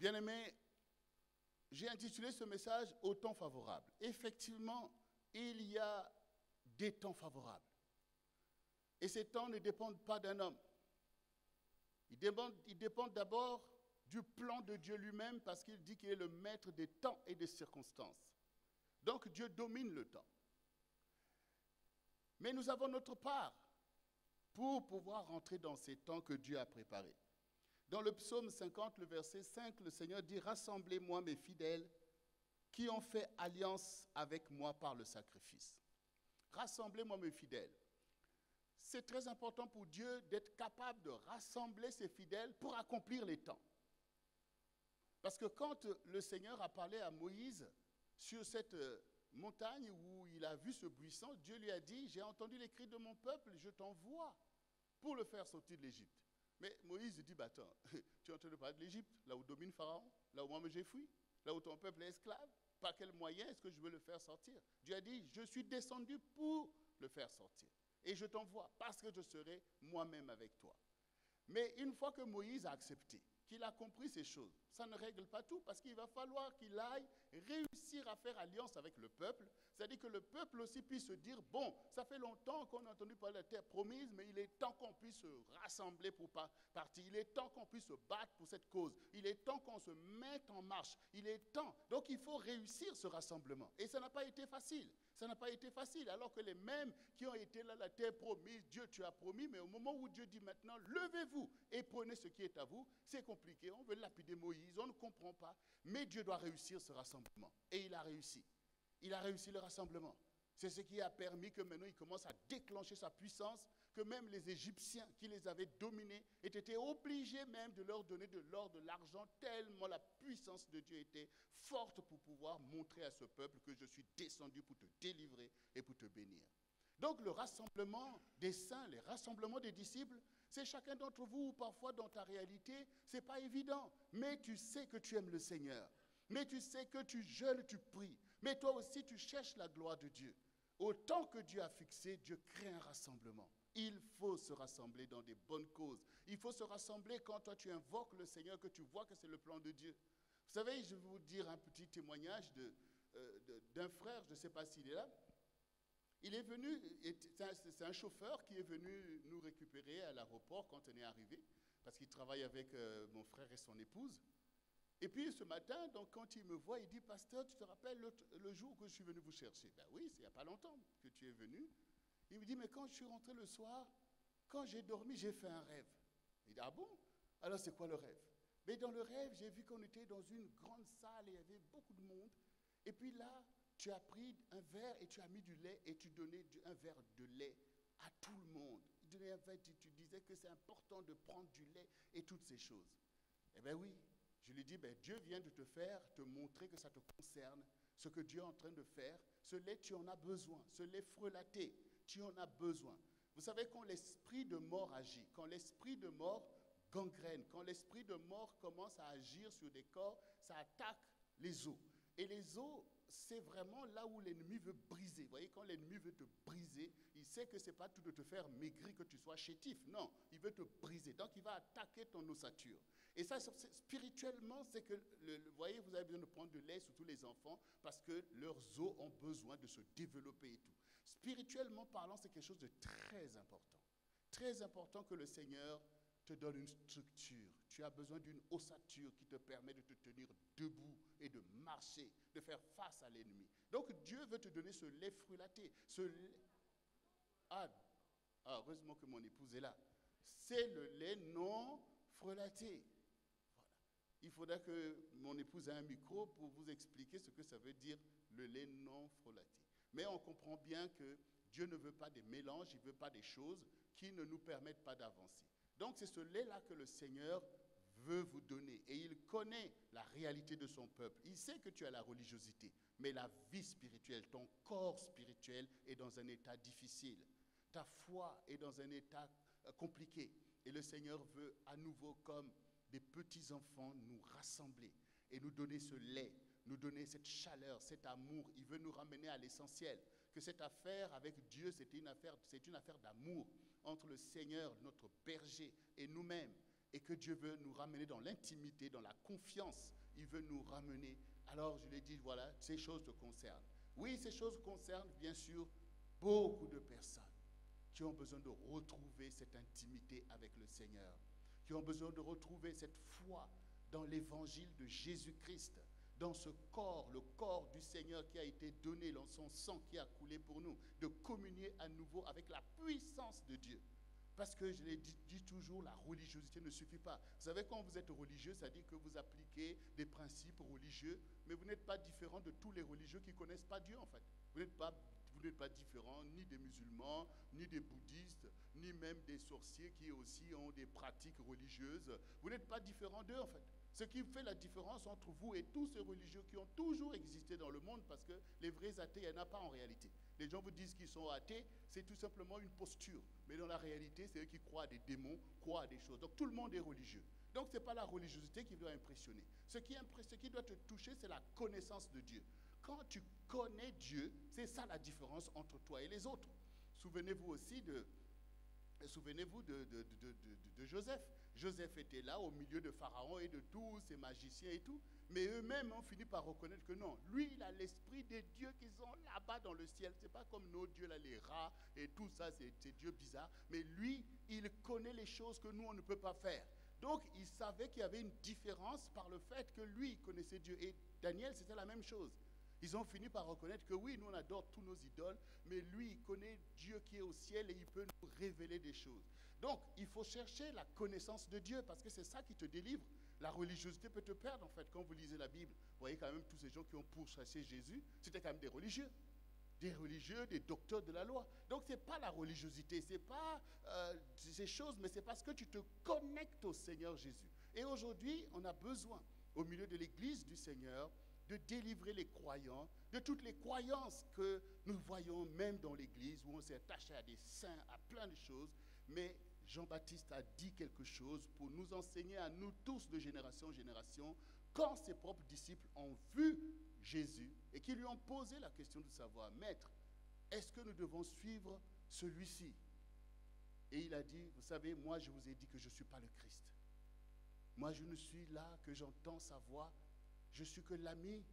Bien-aimés, j'ai intitulé ce message au temps favorable. Effectivement, il y a des temps favorables. Et ces temps ne dépendent pas d'un homme. Ils dépendent d'abord du plan de Dieu lui-même parce qu'il dit qu'il est le maître des temps et des circonstances. Donc Dieu domine le temps. Mais nous avons notre part pour pouvoir rentrer dans ces temps que Dieu a préparés. Dans le psaume 50, le verset 5, le Seigneur dit « Rassemblez-moi mes fidèles qui ont fait alliance avec moi par le sacrifice. » Rassemblez-moi mes fidèles. C'est très important pour Dieu d'être capable de rassembler ses fidèles pour accomplir les temps. Parce que quand le Seigneur a parlé à Moïse sur cette montagne où il a vu ce buisson, Dieu lui a dit « J'ai entendu les cris de mon peuple, je t'envoie pour le faire sortir de l'Égypte. » Mais Moïse dit, bah attends, tu es en train de parler de l'Égypte, là où domine Pharaon, là où moi j'ai fui, là où ton peuple est esclave. Par quel moyen est-ce que je veux le faire sortir? Dieu a dit, je suis descendu pour le faire sortir. Et je t'envoie parce que je serai moi-même avec toi. Mais une fois que Moïse a accepté, qu'il a compris ces choses, ça ne règle pas tout parce qu'il va falloir qu'il aille réussir à faire alliance avec le peuple. C'est-à-dire que le peuple aussi puisse se dire, bon, ça fait longtemps qu'on a entendu parler de la terre promise, mais il est temps qu'on puisse se rassembler pour partir. Il est temps qu'on puisse se battre pour cette cause. Il est temps qu'on se mette en marche. Il est temps. Donc il faut réussir ce rassemblement. Et ça n'a pas été facile. Ça n'a pas été facile, alors que les mêmes qui ont été là, la terre promise, Dieu tu as promis, mais au moment où Dieu dit maintenant, levez-vous et prenez ce qui est à vous, c'est compliqué, on veut lapider Moïse, on ne comprend pas, mais Dieu doit réussir ce rassemblement. Et il a réussi. Il a réussi le rassemblement. C'est ce qui a permis que maintenant il commence à déclencher sa puissance, que même les Égyptiens qui les avaient dominés aient été obligés même de leur donner de l'or, de l'argent, tellement la puissance de Dieu était forte pour pouvoir montrer à ce peuple que je suis descendu pour te délivrer et pour te bénir. Donc le rassemblement des saints, les rassemblements des disciples, c'est chacun d'entre vous, ou parfois dans ta réalité, ce n'est pas évident, mais tu sais que tu aimes le Seigneur. Mais tu sais que tu jeûnes, tu pries. Mais toi aussi, tu cherches la gloire de Dieu. Autant que Dieu a fixé, Dieu crée un rassemblement. Il faut se rassembler dans des bonnes causes. Il faut se rassembler quand toi tu invoques le Seigneur, que tu vois que c'est le plan de Dieu. Vous savez, je vais vous dire un petit témoignage d'un frère, je ne sais pas s'il est là. Il est venu, c'est un chauffeur qui est venu nous récupérer à l'aéroport quand on est arrivé, parce qu'il travaille avec mon frère et son épouse. Et puis ce matin, donc, quand il me voit, il dit, pasteur, tu te rappelles le jour que je suis venu vous chercher? Ben oui, c'est il n'y a pas longtemps que tu es venu. Il me dit, mais quand je suis rentré le soir, quand j'ai dormi, j'ai fait un rêve. Il dit, ah bon? Alors c'est quoi le rêve? Mais dans le rêve, j'ai vu qu'on était dans une grande salle et il y avait beaucoup de monde. Et puis là, tu as pris un verre et tu as mis du lait et tu donnais un verre de lait à tout le monde. Tu disais que c'est important de prendre du lait et toutes ces choses. Eh bien oui. Je lui dis, ben, Dieu vient de te montrer que ça te concerne, ce que Dieu est en train de faire. Ce lait, tu en as besoin. Ce lait frelaté, tu en as besoin. Vous savez, quand l'esprit de mort agit, quand l'esprit de mort gangrène, quand l'esprit de mort commence à agir sur des corps, ça attaque les os. Et les os, c'est vraiment là où l'ennemi veut briser. Vous voyez, quand l'ennemi veut te briser, il sait que ce n'est pas tout de te faire maigrir, que tu sois chétif. Non, il veut te briser. Donc, il va attaquer ton ossature. Et ça, spirituellement, c'est que, vous voyez, vous avez besoin de prendre de lait, surtout les enfants, parce que leurs os ont besoin de se développer et tout. Spirituellement parlant, c'est quelque chose de très important. Très important que le Seigneur te donne une structure. Tu as besoin d'une ossature qui te permet de te tenir debout et de marcher, de faire face à l'ennemi. Donc Dieu veut te donner ce lait frelaté. Heureusement que mon épouse est là. C'est le lait non frelaté. Voilà. Il faudra que mon épouse ait un micro pour vous expliquer ce que ça veut dire le lait non frelaté. Mais on comprend bien que Dieu ne veut pas des mélanges, il ne veut pas des choses qui ne nous permettent pas d'avancer. Donc c'est ce lait-là que le Seigneur veut vous donner. Et il connaît la réalité de son peuple. Il sait que tu as la religiosité, mais la vie spirituelle, ton corps spirituel est dans un état difficile. Ta foi est dans un état compliqué. Et le Seigneur veut à nouveau, comme des petits-enfants, nous rassembler et nous donner ce lait, nous donner cette chaleur, cet amour. Il veut nous ramener à l'essentiel. Que cette affaire avec Dieu, c'est une affaire d'amour entre le Seigneur, notre berger, et nous-mêmes. et que Dieu veut nous ramener dans l'intimité, dans la confiance. Il veut nous ramener. Alors je lui ai dit, voilà, ces choses te concernent. Oui, ces choses concernent bien sûr beaucoup de personnes qui ont besoin de retrouver cette intimité avec le Seigneur, qui ont besoin de retrouver cette foi dans l'évangile de Jésus-Christ, dans ce corps, le corps du Seigneur qui a été donné, dans son sang qui a coulé pour nous, de communier à nouveau avec la puissance de Dieu. Parce que je l'ai dit toujours, la religiosité ne suffit pas. Vous savez, quand vous êtes religieux, ça dit que vous appliquez des principes religieux, mais vous n'êtes pas différent de tous les religieux qui ne connaissent pas Dieu, en fait. Vous n'êtes pas différent ni des musulmans, ni des bouddhistes, ni même des sorciers qui aussi ont des pratiques religieuses. Vous n'êtes pas différent d'eux, en fait. Ce qui fait la différence entre vous et tous ces religieux qui ont toujours existé dans le monde, parce que les vrais athées, il n'y en a pas en réalité. Les gens vous disent qu'ils sont athées, c'est tout simplement une posture. Mais dans la réalité, c'est eux qui croient à des démons, croient à des choses. Donc tout le monde est religieux. Donc ce n'est pas la religiosité qui doit impressionner. Ce qui doit te toucher, c'est la connaissance de Dieu. Quand tu connais Dieu, c'est ça la différence entre toi et les autres. Souvenez-vous aussi de Joseph. Joseph était là au milieu de Pharaon et de tous ces magiciens et tout. Mais eux-mêmes ont fini par reconnaître que non, lui, il a l'esprit des dieux qui sont là-bas dans le ciel. Ce n'est pas comme nos dieux, là, les rats et tout ça, c'est dieux bizarres. Mais lui, il connaît les choses que nous, on ne peut pas faire. Donc, il savait qu'il y avait une différence par le fait que lui, il connaissait Dieu. Et Daniel, c'était la même chose. Ils ont fini par reconnaître que oui, nous, on adore tous nos idoles, mais lui, il connaît Dieu qui est au ciel et il peut nous révéler des choses. Donc, il faut chercher la connaissance de Dieu parce que c'est ça qui te délivre. La religiosité peut te perdre, en fait. Quand vous lisez la Bible, vous voyez quand même tous ces gens qui ont pourchassé Jésus, c'était quand même des religieux, des docteurs de la loi. Donc, ce n'est pas la religiosité, ce n'est pas ces choses, mais c'est parce que tu te connectes au Seigneur Jésus. Et aujourd'hui, on a besoin, au milieu de l'Église du Seigneur, de délivrer les croyants de toutes les croyances que nous voyons même dans l'Église, où on s'est attaché à des saints, à plein de choses. Mais Jean-Baptiste a dit quelque chose pour nous enseigner à nous tous de génération en génération, quand ses propres disciples ont vu Jésus et qui lui ont posé la question de savoir, Maître, est-ce que nous devons suivre celui-ci? Et il a dit, vous savez, moi je vous ai dit que je ne suis pas le Christ. Moi je ne suis là que j'entends sa voix. Je suis que l'ami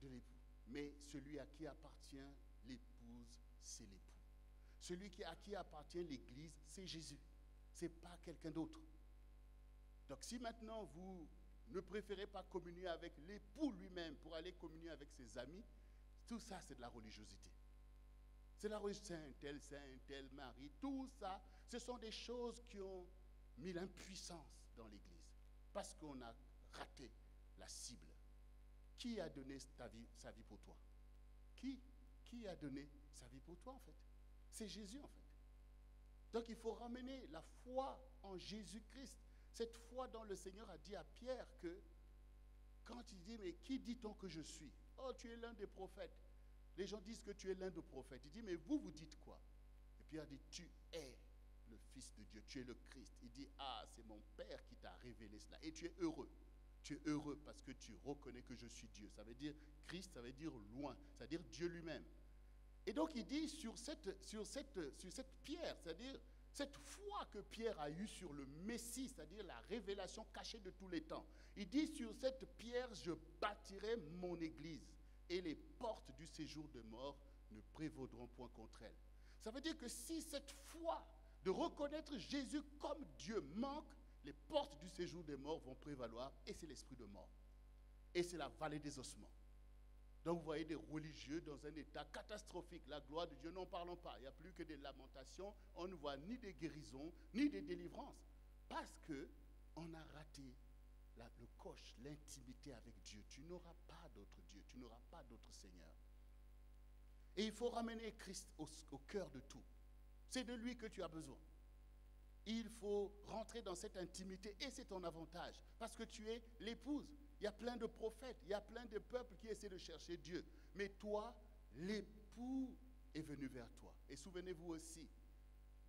de l'époux. Mais celui à qui appartient l'épouse, c'est l'époux. Celui à qui appartient l'Église, c'est Jésus. Ce n'est pas quelqu'un d'autre. Donc si maintenant vous ne préférez pas communier avec l'époux lui-même pour aller communier avec ses amis, tout ça c'est de la religiosité. C'est la religiosité, saint tel, Marie, tout ça, ce sont des choses qui ont mis l'impuissance dans l'Église. Parce qu'on a raté la cible. Qui a donné sa vie pour toi? Qui a donné sa vie pour toi, en fait? C'est Jésus, en fait. Donc, il faut ramener la foi en Jésus-Christ. Cette foi dont le Seigneur a dit à Pierre que, quand il dit, mais qui dit-on que je suis? Oh, tu es l'un des prophètes. Les gens disent que tu es l'un des prophètes. Il dit, mais vous dites quoi? Et Pierre dit, tu es le Fils de Dieu, tu es le Christ. Il dit, ah, c'est mon Père qui t'a révélé cela. Et tu es heureux. Tu es heureux parce que tu reconnais que je suis Dieu. Ça veut dire Christ, ça veut dire loin, ça veut dire Dieu lui-même. Et donc il dit sur cette pierre, c'est-à-dire cette foi que Pierre a eue sur le Messie, c'est-à-dire la révélation cachée de tous les temps. Il dit sur cette pierre, je bâtirai mon église et les portes du séjour de mort ne prévaudront point contre elle. Ça veut dire que si cette foi de reconnaître Jésus comme Dieu manque, les portes du séjour des morts vont prévaloir et c'est l'esprit de mort. Et c'est la vallée des ossements. Donc vous voyez des religieux dans un état catastrophique. La gloire de Dieu, n'en parlons pas. Il n'y a plus que des lamentations. On ne voit ni des guérisons, ni des délivrances. Parce qu'on a raté le coche, l'intimité avec Dieu. Tu n'auras pas d'autre Dieu, tu n'auras pas d'autre Seigneur. Et il faut ramener Christ au cœur de tout. C'est de lui que tu as besoin. Il faut rentrer dans cette intimité et c'est ton avantage parce que tu es l'épouse. Il y a plein de prophètes, il y a plein de peuples qui essaient de chercher Dieu. Mais toi, l'époux est venu vers toi. Et souvenez-vous aussi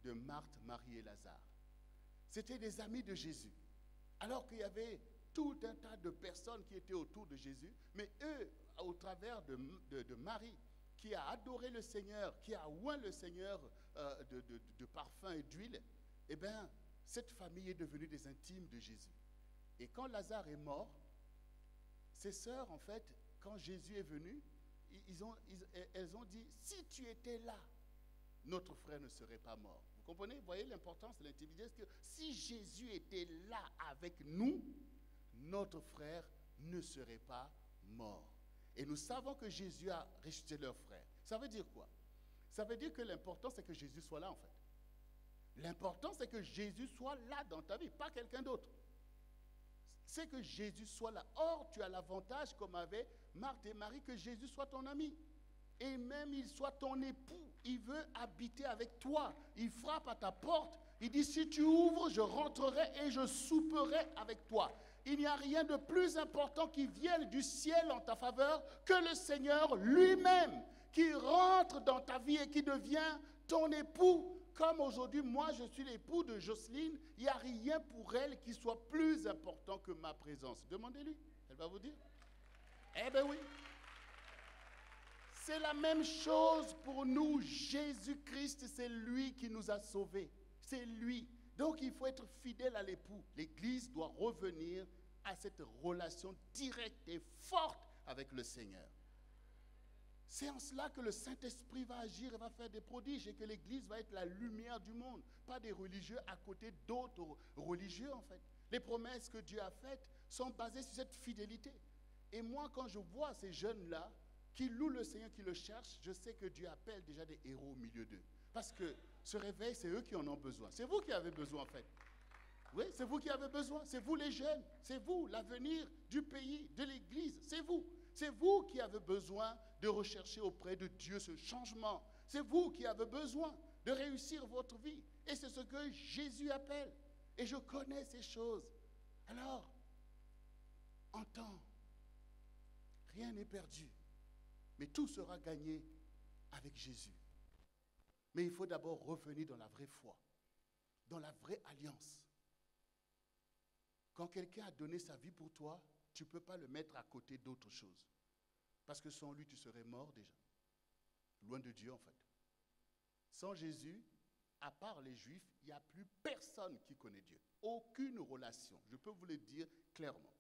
de Marthe, Marie et Lazare. C'étaient des amis de Jésus. Alors qu'il y avait tout un tas de personnes qui étaient autour de Jésus, mais eux, au travers de Marie, qui a adoré le Seigneur, qui a oint le Seigneur de parfum et d'huile, eh bien, cette famille est devenue des intimes de Jésus. Et quand Lazare est mort, ses sœurs, en fait, quand Jésus est venu, elles ont dit, si tu étais là, notre frère ne serait pas mort. Vous comprenez? Vous voyez l'importance de l'intimité? Parce que si Jésus était là avec nous, notre frère ne serait pas mort. Et nous savons que Jésus a ressuscité leur frère. Ça veut dire quoi? Ça veut dire que l'important, c'est que Jésus soit là, en fait. L'important, c'est que Jésus soit là dans ta vie, pas quelqu'un d'autre. C'est que Jésus soit là. Or, tu as l'avantage, comme avait Marthe et Marie, que Jésus soit ton ami. Et même il soit ton époux. Il veut habiter avec toi. Il frappe à ta porte. Il dit, si tu ouvres, je rentrerai et je souperai avec toi. Il n'y a rien de plus important qui vienne du ciel en ta faveur que le Seigneur lui-même, qui rentre dans ta vie et qui devient ton époux. Comme aujourd'hui, moi, je suis l'époux de Jocelyne, il n'y a rien pour elle qui soit plus important que ma présence. Demandez-lui, elle va vous dire. Eh bien oui. C'est la même chose pour nous. Jésus-Christ, c'est lui qui nous a sauvés. C'est lui. Donc, il faut être fidèle à l'époux. L'Église doit revenir à cette relation directe et forte avec le Seigneur. C'est en cela que le Saint-Esprit va agir et va faire des prodiges et que l'Église va être la lumière du monde, pas des religieux à côté d'autres religieux en fait. Les promesses que Dieu a faites sont basées sur cette fidélité. Et moi, quand je vois ces jeunes-là qui louent le Seigneur, qui le cherchent, je sais que Dieu appelle déjà des héros au milieu d'eux. Parce que ce réveil, c'est eux qui en ont besoin. C'est vous qui avez besoin en fait. Oui, c'est vous qui avez besoin. C'est vous les jeunes. C'est vous l'avenir du pays, de l'Église. C'est vous. C'est vous qui avez besoin de rechercher auprès de Dieu ce changement. C'est vous qui avez besoin de réussir votre vie. Et c'est ce que Jésus appelle. Et je connais ces choses. Alors, entends, rien n'est perdu. Mais tout sera gagné avec Jésus. Mais il faut d'abord revenir dans la vraie foi, dans la vraie alliance. Quand quelqu'un a donné sa vie pour toi, tu ne peux pas le mettre à côté d'autres choses. Parce que sans lui, tu serais mort déjà. Loin de Dieu, en fait. Sans Jésus, à part les Juifs, il n'y a plus personne qui connaît Dieu. Aucune relation. Je peux vous le dire clairement.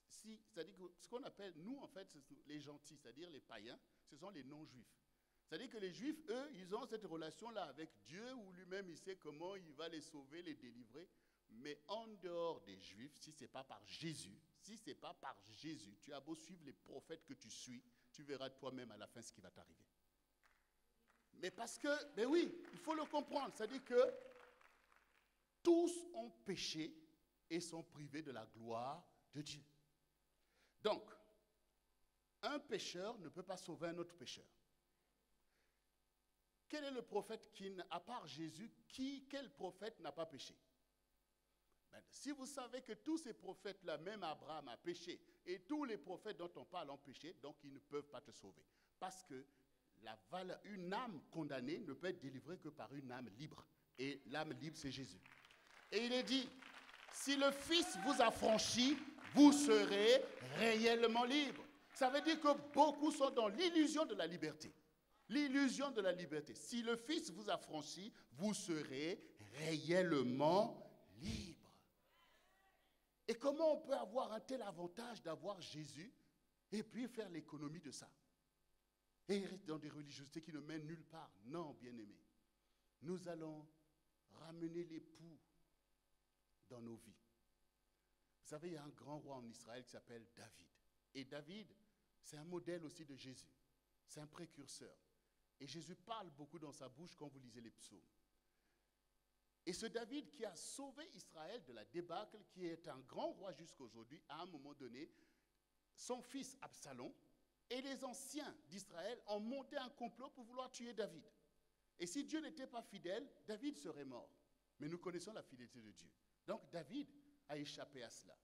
C'est-à-dire que ce qu'on appelle, nous, en fait, les gentils, c'est-à-dire les païens, ce sont les non-juifs. C'est-à-dire que les Juifs, eux, ils ont cette relation-là avec Dieu où lui-même, il sait comment il va les sauver, les délivrer. Mais en dehors des Juifs, si ce n'est pas par Jésus, tu as beau suivre les prophètes que tu suis, tu verras toi-même à la fin ce qui va t'arriver. Mais parce que, ben oui, il faut le comprendre, c'est-à-dire que tous ont péché et sont privés de la gloire de Dieu. Donc, un pécheur ne peut pas sauver un autre pécheur. Quel est le prophète qui, à part Jésus, quel prophète n'a pas péché? Ben, si vous savez que tous ces prophètes-là, même Abraham a péché, et tous les prophètes dont on parle ont péché, donc ils ne peuvent pas te sauver. Parce que une âme condamnée ne peut être délivrée que par une âme libre. Et l'âme libre, c'est Jésus. Et il est dit, si le Fils vous affranchit, vous serez réellement libre. Ça veut dire que beaucoup sont dans l'illusion de la liberté. L'illusion de la liberté. Si le Fils vous affranchit, vous serez réellement libre. Et comment on peut avoir un tel avantage d'avoir Jésus et puis faire l'économie de ça? Et rester dans des religiosités qui ne mènent nulle part. Non, bien-aimés. Nous allons ramener l'époux dans nos vies. Vous savez, il y a un grand roi en Israël qui s'appelle David. Et David, c'est un modèle aussi de Jésus. C'est un précurseur. Et Jésus parle beaucoup dans sa bouche quand vous lisez les psaumes. Et ce David qui a sauvé Israël de la débâcle, qui est un grand roi jusqu'à aujourd'hui, à un moment donné, son fils Absalom et les anciens d'Israël ont monté un complot pour vouloir tuer David. Et si Dieu n'était pas fidèle, David serait mort. Mais nous connaissons la fidélité de Dieu. Donc David a échappé à cela.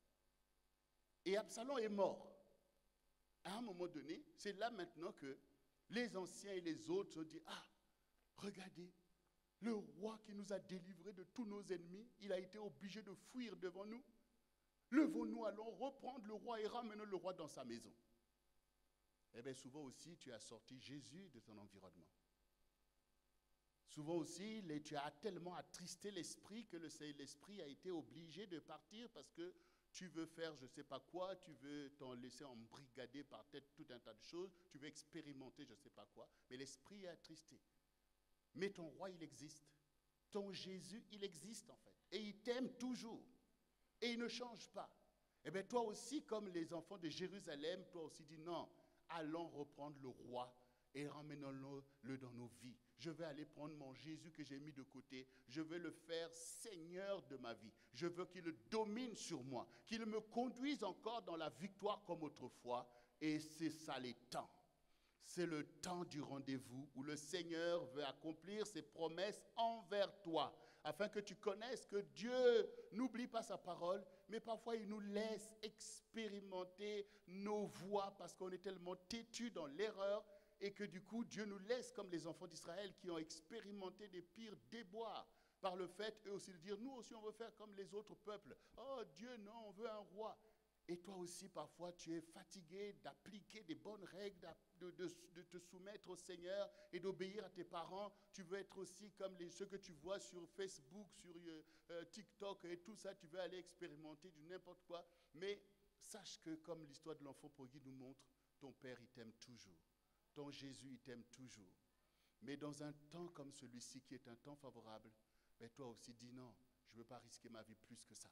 Et Absalom est mort. À un moment donné, c'est là maintenant que les anciens et les autres se disent, ah, regardez, le roi qui nous a délivrés de tous nos ennemis, il a été obligé de fuir devant nous. Levons-nous, allons reprendre le roi et ramenons le roi dans sa maison. Eh bien, souvent aussi, tu as sorti Jésus de ton environnement. Souvent aussi, tu as tellement attristé l'esprit que l'esprit a été obligé de partir parce que tu veux faire je ne sais pas quoi, tu veux t'en laisser embrigader par tête tout un tas de choses, tu veux expérimenter je ne sais pas quoi, mais l'esprit est attristé. Mais ton roi, il existe. Ton Jésus, il existe en fait. Et il t'aime toujours. Et il ne change pas. Eh bien, toi aussi, comme les enfants de Jérusalem, toi aussi dis non, allons reprendre le roi et ramenons-le dans nos vies. Je vais aller prendre mon Jésus que j'ai mis de côté. Je veux le faire Seigneur de ma vie. Je veux qu'il domine sur moi, qu'il me conduise encore dans la victoire comme autrefois. Et c'est ça les temps. C'est le temps du rendez-vous où le Seigneur veut accomplir ses promesses envers toi, afin que tu connaisses que Dieu n'oublie pas sa parole, mais parfois il nous laisse expérimenter nos voies parce qu'on est tellement têtus dans l'erreur et que du coup Dieu nous laisse comme les enfants d'Israël qui ont expérimenté des pires déboires par le fait eux aussi de dire nous aussi on veut faire comme les autres peuples. Oh Dieu non, on veut un roi. Et toi aussi, parfois, tu es fatigué d'appliquer des bonnes règles, de te soumettre au Seigneur et d'obéir à tes parents. Tu veux être aussi comme ceux que tu vois sur Facebook, sur TikTok et tout ça. Tu veux aller expérimenter du n'importe quoi. Mais sache que, comme l'histoire de l'enfant prodigue nous montre, ton Père, il t'aime toujours. Ton Jésus, il t'aime toujours. Mais dans un temps comme celui-ci, qui est un temps favorable, ben toi aussi, dis non, je ne veux pas risquer ma vie plus que ça.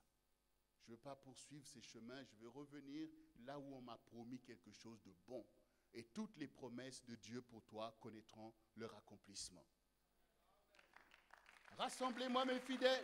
Je ne veux pas poursuivre ces chemins, je veux revenir là où on m'a promis quelque chose de bon. Et toutes les promesses de Dieu pour toi connaîtront leur accomplissement. Rassemblez-moi mes fidèles.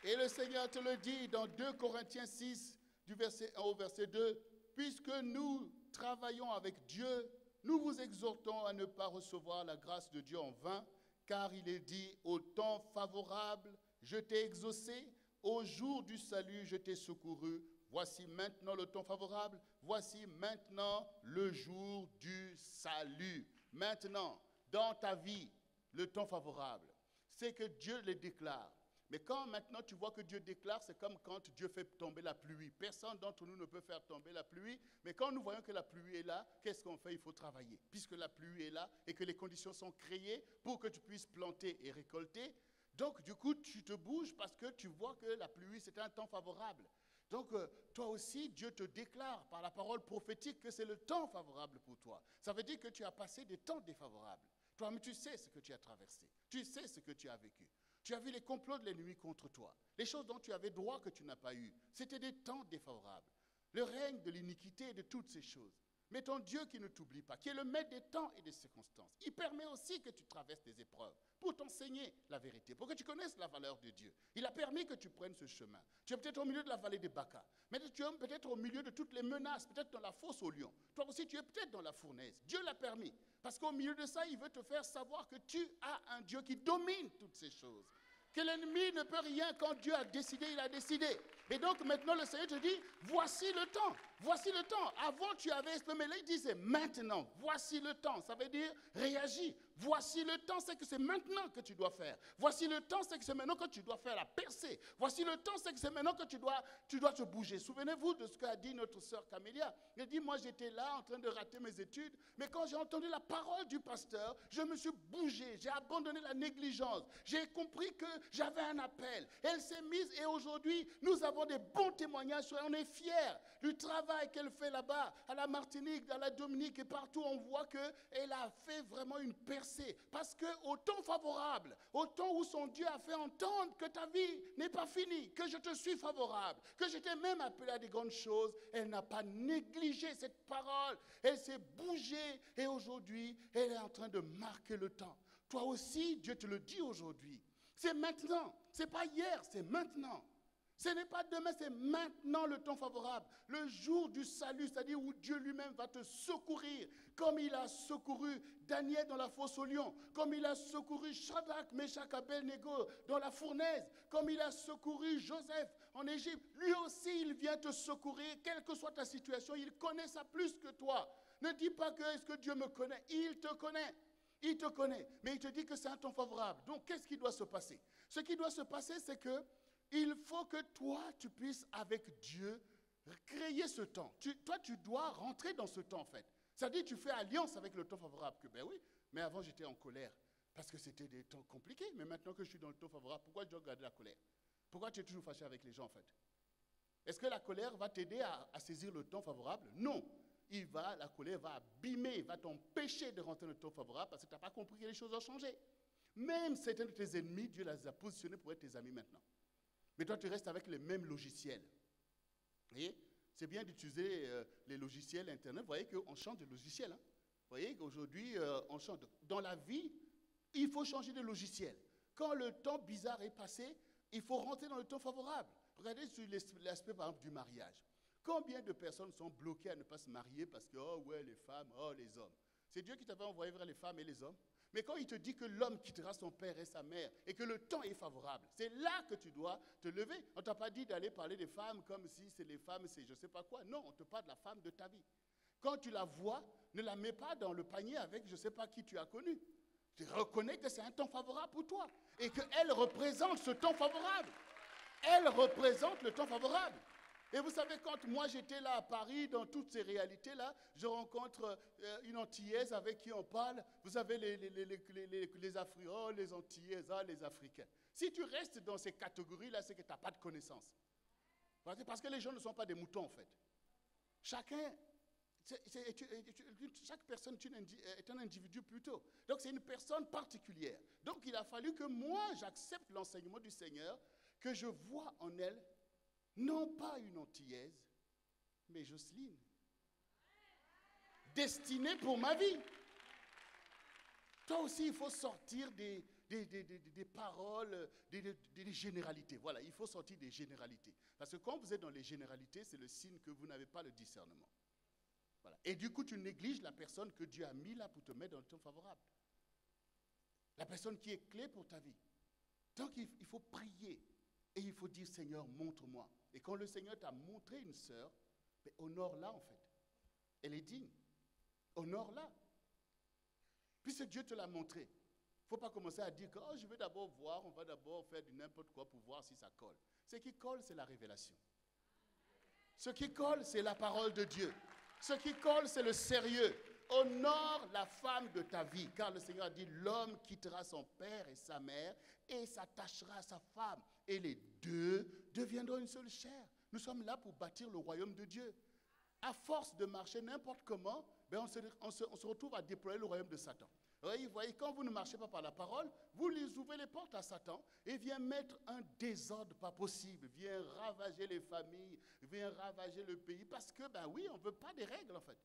Et le Seigneur te le dit dans 2 Corinthiens 6, du verset 1 au verset 2, « Puisque nous travaillons avec Dieu, nous vous exhortons à ne pas recevoir la grâce de Dieu en vain, car il est dit, au temps favorable, je t'ai exaucé, au jour du salut, je t'ai secouru. Voici maintenant le temps favorable. Voici maintenant le jour du salut. » Maintenant, dans ta vie, le temps favorable, c'est que Dieu le déclare. Mais quand maintenant tu vois que Dieu déclare, c'est comme quand Dieu fait tomber la pluie. Personne d'entre nous ne peut faire tomber la pluie. Mais quand nous voyons que la pluie est là, qu'est-ce qu'on fait? Il faut travailler. Puisque la pluie est là et que les conditions sont créées pour que tu puisses planter et récolter, donc, du coup, tu te bouges parce que tu vois que la pluie, c'est un temps favorable. Donc, toi aussi, Dieu te déclare par la parole prophétique que c'est le temps favorable pour toi. Ça veut dire que tu as passé des temps défavorables. Toi-même, tu sais ce que tu as traversé. Tu sais ce que tu as vécu. Tu as vu les complots de l'ennemi contre toi. Les choses dont tu avais droit que tu n'as pas eu. C'était des temps défavorables. Le règne de l'iniquité et de toutes ces choses. Mais ton Dieu qui ne t'oublie pas, qui est le maître des temps et des circonstances, il permet aussi que tu traverses des épreuves pour t'enseigner la vérité, pour que tu connaisses la valeur de Dieu. Il a permis que tu prennes ce chemin. Tu es peut-être au milieu de la vallée des Baca, mais tu es peut-être au milieu de toutes les menaces, peut-être dans la fosse au lion. Toi aussi, tu es peut-être dans la fournaise. Dieu l'a permis, parce qu'au milieu de ça, il veut te faire savoir que tu as un Dieu qui domine toutes ces choses. Que l'ennemi ne peut rien quand Dieu a décidé, il a décidé. Et donc maintenant le Seigneur te dit, voici le temps, voici le temps. Avant tu avais exprimé, là il disait maintenant, voici le temps. Ça veut dire réagis. Voici le temps, c'est que c'est maintenant que tu dois faire. Voici le temps, c'est que c'est maintenant que tu dois faire la percée. Voici le temps, c'est que c'est maintenant que tu dois te bouger. Souvenez-vous de ce qu'a dit notre sœur Camélia. Elle dit, moi j'étais là en train de rater mes études, mais quand j'ai entendu la parole du pasteur, je me suis bougé, j'ai abandonné la négligence. J'ai compris que j'avais un appel. Elle s'est mise et aujourd'hui, nous avons des bons témoignages. On est fiers du travail qu'elle fait là-bas, à la Martinique, à la Dominique et partout. On voit qu'elle a fait vraiment une percée. Parce qu'au temps favorable, au temps où son Dieu a fait entendre que ta vie n'est pas finie, que je te suis favorable, que je t'ai même appelé à des grandes choses, elle n'a pas négligé cette parole. Elle s'est bougée et aujourd'hui, elle est en train de marquer le temps. Toi aussi, Dieu te le dit aujourd'hui. C'est maintenant. Ce n'est pas hier, c'est maintenant. Ce n'est pas demain, c'est maintenant le temps favorable. Le jour du salut, c'est-à-dire où Dieu lui-même va te secourir, comme il a secouru Daniel dans la fosse au lion, comme il a secouru Shadrach, Meshach, Abednego dans la fournaise, comme il a secouru Joseph en Égypte. Lui aussi, il vient te secourir, quelle que soit ta situation. Il connaît ça plus que toi. Ne dis pas que est-ce que Dieu me connaît. Il te connaît. Il te connaît, mais il te dit que c'est un temps favorable. Donc, qu'est-ce qui doit se passer? Ce qui doit se passer, c'est que il faut que toi, tu puisses, avec Dieu, créer ce temps. Toi, tu dois rentrer dans ce temps, en fait. C'est-à-dire, tu fais alliance avec le temps favorable. Que, ben oui, Mais avant, j'étais en colère parce que c'était des temps compliqués. Mais maintenant que je suis dans le temps favorable, pourquoi je dois garder la colère? Pourquoi tu es toujours fâché avec les gens, en fait? Est-ce que la colère va t'aider à saisir le temps favorable? Non. La colère va abîmer, va t'empêcher de rentrer dans le temps favorable parce que tu n'as pas compris que les choses ont changé. Même certains de tes ennemis, Dieu les a positionnés pour être tes amis maintenant. Mais toi, tu restes avec les mêmes logiciels. Vous voyez? C'est bien d'utiliser les logiciels Internet. Vous voyez qu'on change de logiciel. Hein? Vous voyez qu'aujourd'hui, on change. Dans la vie, il faut changer de logiciel. Quand le temps bizarre est passé, il faut rentrer dans le temps favorable. Regardez sur l'aspect, par exemple, du mariage. Combien de personnes sont bloquées à ne pas se marier parce que, oh ouais, les femmes, oh les hommes. C'est Dieu qui t'avait envoyé vers les femmes et les hommes. Mais quand il te dit que l'homme quittera son père et sa mère et que le temps est favorable, c'est là que tu dois te lever. On ne t'a pas dit d'aller parler des femmes comme si c'est les femmes, c'est je ne sais pas quoi. Non, on te parle de la femme de ta vie. Quand tu la vois, ne la mets pas dans le panier avec je ne sais pas qui tu as connu. Tu reconnais que c'est un temps favorable pour toi et qu'elle représente ce temps favorable. Elle représente le temps favorable. Et vous savez, quand moi j'étais là à Paris, dans toutes ces réalités-là, je rencontre une Antillaise avec qui on parle. Vous avez les Africains, les Antillaises, les Africains. Si tu restes dans ces catégories-là, c'est que tu n'as pas de connaissance. Parce que les gens ne sont pas des moutons, en fait. Chaque personne est un individu plutôt. Donc c'est une personne particulière. Donc il a fallu que moi j'accepte l'enseignement du Seigneur, que je vois en elle, non pas une Antillaise, mais Jocelyne. Destinée pour ma vie. Toi aussi, il faut sortir des paroles, des généralités. Voilà, il faut sortir des généralités. Parce que quand vous êtes dans les généralités, c'est le signe que vous n'avez pas le discernement. Voilà. Et du coup, tu négliges la personne que Dieu a mis là pour te mettre dans le temps favorable. La personne qui est clé pour ta vie. Donc, il faut prier. Et il faut dire, Seigneur, montre-moi. Et quand le Seigneur t'a montré une sœur, honore-la en fait. Elle est digne. Honore-la. Puisque Dieu te l'a montré. Il ne faut pas commencer à dire que je vais d'abord voir, on va d'abord faire du n'importe quoi pour voir si ça colle. Ce qui colle, c'est la révélation. Ce qui colle, c'est la parole de Dieu. Ce qui colle, c'est le sérieux. Honore la femme de ta vie, car le Seigneur a dit, l'homme quittera son père et sa mère et s'attachera à sa femme. Et les deux deviendront une seule chair. Nous sommes là pour bâtir le royaume de Dieu. À force de marcher n'importe comment, on se retrouve à déployer le royaume de Satan. Vous voyez, quand vous ne marchez pas par la parole, vous les ouvrez les portes à Satan et vient mettre un désordre pas possible, vient ravager les familles, vient ravager le pays, parce que, oui, on ne veut pas des règles en fait.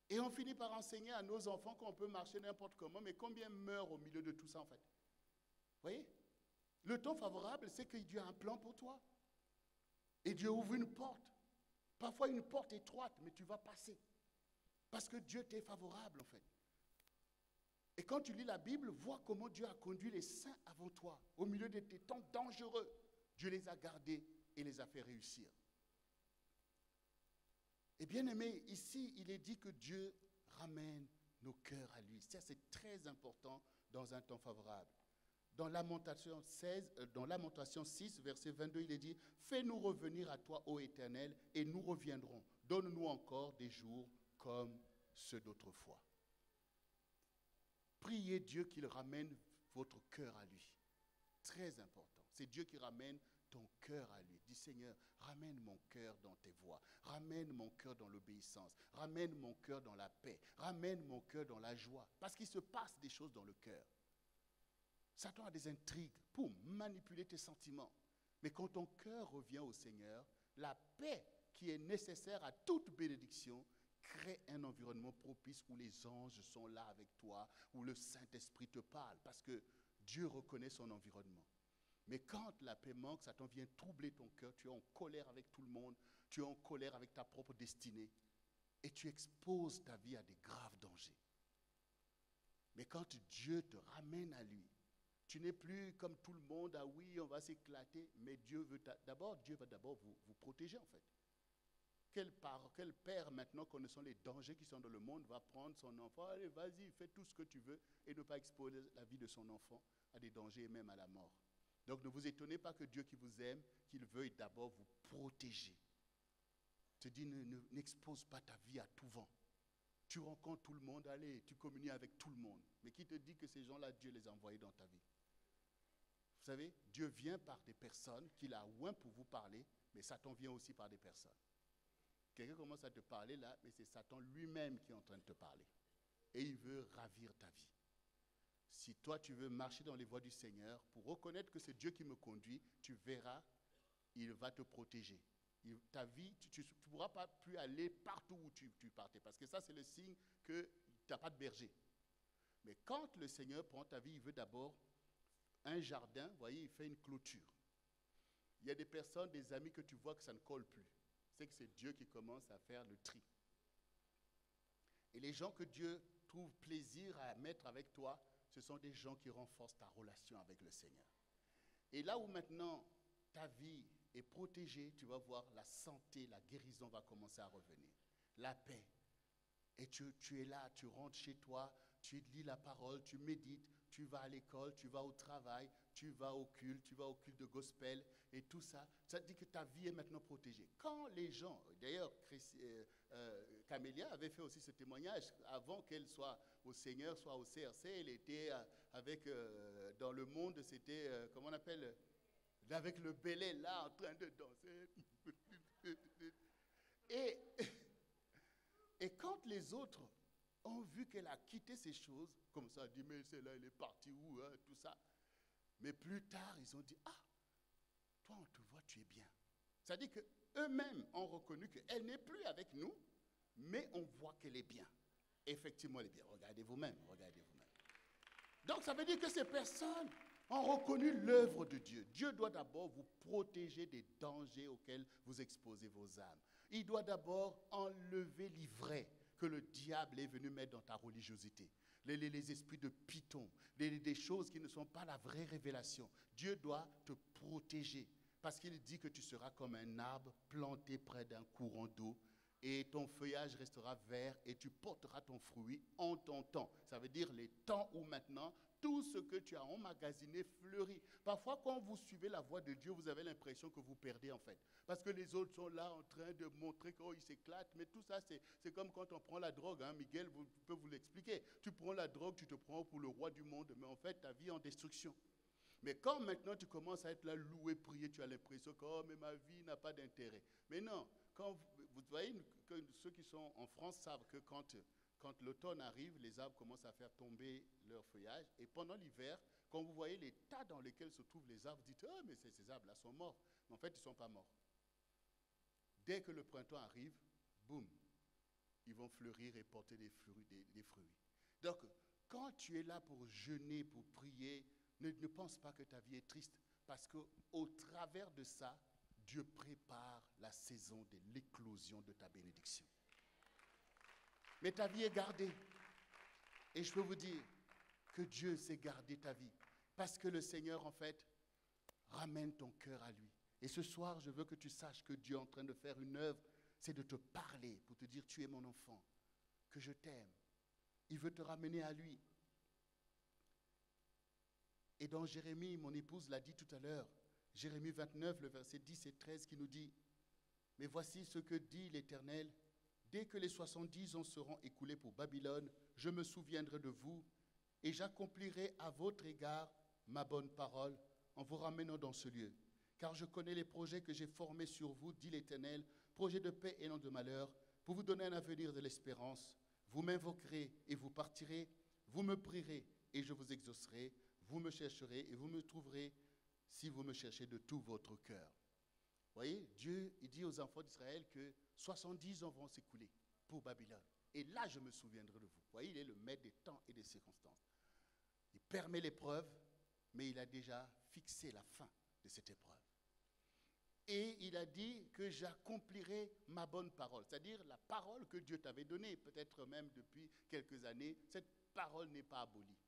Et on finit par enseigner à nos enfants qu'on peut marcher n'importe comment, mais combien meurent au milieu de tout ça en fait? Vous voyez? Le temps favorable, c'est que Dieu a un plan pour toi. Et Dieu ouvre une porte. Parfois une porte étroite, mais tu vas passer. Parce que Dieu t'est favorable en fait. Et quand tu lis la Bible, vois comment Dieu a conduit les saints avant toi, au milieu de tes temps dangereux. Dieu les a gardés et les a fait réussir. Et bien aimé, ici, il est dit que Dieu ramène nos cœurs à lui. Ça, c'est très important dans un temps favorable. Dans Lamentation 6, verset 22, il est dit, « Fais-nous revenir à toi, ô Éternel, et nous reviendrons. Donne-nous encore des jours comme ceux d'autrefois. » Priez Dieu qu'il ramène votre cœur à lui. Très important. C'est Dieu qui ramène ton cœur à lui. Dis, Seigneur, ramène mon cœur dans tes voies. Ramène mon cœur dans l'obéissance. Ramène mon cœur dans la paix. Ramène mon cœur dans la joie. Parce qu'il se passe des choses dans le cœur. Satan a des intrigues pour manipuler tes sentiments. Mais quand ton cœur revient au Seigneur, la paix qui est nécessaire à toute bénédiction crée un environnement propice où les anges sont là avec toi, où le Saint-Esprit te parle, parce que Dieu reconnaît son environnement. Mais quand la paix manque, Satan vient troubler ton cœur, tu es en colère avec tout le monde, tu es en colère avec ta propre destinée, et tu exposes ta vie à des graves dangers. Mais quand Dieu te ramène à lui, tu n'es plus comme tout le monde, ah oui, on va s'éclater, mais Dieu va d'abord vous protéger en fait. Quel père maintenant, connaissant les dangers qui sont dans le monde, va prendre son enfant, allez vas-y, fais tout ce que tu veux, et ne pas exposer la vie de son enfant à des dangers et même à la mort. Donc ne vous étonnez pas que Dieu qui vous aime, qu'il veuille d'abord vous protéger. Te dit, n'expose pas ta vie à tout vent. Tu rencontres tout le monde, allez, tu communies avec tout le monde. Mais qui te dit que ces gens-là, Dieu les a envoyés dans ta vie? Vous savez, Dieu vient par des personnes qu'il a oint pour vous parler, mais Satan vient aussi par des personnes. Quelqu'un commence à te parler là, mais c'est Satan lui-même qui est en train de te parler. Et il veut ravir ta vie. Si toi, tu veux marcher dans les voies du Seigneur, pour reconnaître que c'est Dieu qui me conduit, tu verras, il va te protéger. Ta vie, tu ne pourras pas plus aller partout où tu partais. Parce que ça, c'est le signe que tu n'as pas de berger. Mais quand le Seigneur prend ta vie, il veut d'abord un jardin, vous voyez, il fait une clôture. Il y a des personnes, des amis que tu vois que ça ne colle plus. C'est que c'est Dieu qui commence à faire le tri. Et les gens que Dieu trouve plaisir à mettre avec toi, ce sont des gens qui renforcent ta relation avec le Seigneur. Et là où maintenant ta vie est protégée, tu vas voir la santé, la guérison va commencer à revenir. La paix. Et tu es là, tu rentres chez toi, tu lis la parole, tu médites, tu vas à l'école, tu vas au travail, tu vas au culte de gospel et tout ça. Ça te dit que ta vie est maintenant protégée. Quand les gens, d'ailleurs, Camélia avait fait aussi ce témoignage, avant qu'elle soit au Seigneur, soit au CRC, elle était avec, dans le monde, c'était, comment on appelle, avec le belay là, en train de danser. Et quand les autres ont vu qu'elle a quitté ces choses, comme ça, dit, mais celle-là, elle est partie où, hein, tout ça. Mais plus tard, ils ont dit, ah, toi, on te voit, tu es bien. C'est-à-dire qu'eux-mêmes ont reconnu qu'elle n'est plus avec nous, mais on voit qu'elle est bien. Effectivement, elle est bien. Regardez vous-même, regardez vous-même. Donc, ça veut dire que ces personnes ont reconnu l'œuvre de Dieu. Dieu doit d'abord vous protéger des dangers auxquels vous exposez vos âmes. Il doit d'abord enlever l'ivraie que le diable est venu mettre dans ta religiosité. Les esprits de python, des choses qui ne sont pas la vraie révélation. Dieu doit te protéger parce qu'il dit que tu seras comme un arbre planté près d'un courant d'eau et ton feuillage restera vert et tu porteras ton fruit en ton temps. Ça veut dire les temps où maintenant tout ce que tu as emmagasiné fleurit. Parfois, quand vous suivez la voie de Dieu, vous avez l'impression que vous perdez en fait. Parce que les autres sont là en train de montrer qu'ils s'éclatent. Mais tout ça, c'est comme quand on prend la drogue. Hein. Miguel peut vous l'expliquer. Tu prends la drogue, tu te prends pour le roi du monde. Mais en fait, ta vie est en destruction. Mais quand maintenant tu commences à être là, loué, prier, tu as l'impression que oh, mais ma vie n'a pas d'intérêt. Mais non, quand vous voyez, ceux qui sont en France savent que quand l'automne arrive, les arbres commencent à faire tomber leur feuillage. Et pendant l'hiver, quand vous voyez les tas dans lesquels se trouvent les arbres, vous dites, oh, mais ces arbres-là sont morts. Mais en fait, ils ne sont pas morts. Dès que le printemps arrive, boum, ils vont fleurir et porter des fruits. Donc, quand tu es là pour jeûner, pour prier, ne pense pas que ta vie est triste. Parce qu'au travers de ça, Dieu prépare la saison de l'éclosion de ta bénédiction. Mais ta vie est gardée. Et je peux vous dire que Dieu sait garder ta vie. Parce que le Seigneur, en fait, ramène ton cœur à lui. Et ce soir, je veux que tu saches que Dieu est en train de faire une œuvre. C'est de te parler pour te dire, tu es mon enfant, que je t'aime. Il veut te ramener à lui. Et dans Jérémie, mon épouse l'a dit tout à l'heure, Jérémie 29, le verset 10 et 13 qui nous dit, mais voici ce que dit l'Éternel, dès que les 70 ans seront écoulés pour Babylone, je me souviendrai de vous et j'accomplirai à votre égard ma bonne parole en vous ramenant dans ce lieu. Car je connais les projets que j'ai formés sur vous, dit l'Éternel, projets de paix et non de malheur, pour vous donner un avenir de l'espérance. Vous m'invoquerez et vous partirez, vous me prierez et je vous exaucerai, vous me chercherez et vous me trouverez si vous me cherchez de tout votre cœur. Vous voyez, Dieu, il dit aux enfants d'Israël que 70 ans vont s'écouler pour Babylone. Et là, je me souviendrai de vous. Vous voyez, il est le maître des temps et des circonstances. Il permet l'épreuve, mais il a déjà fixé la fin de cette épreuve. Et il a dit que j'accomplirai ma bonne parole, c'est-à-dire la parole que Dieu t'avait donnée, peut-être même depuis quelques années, cette parole n'est pas abolie.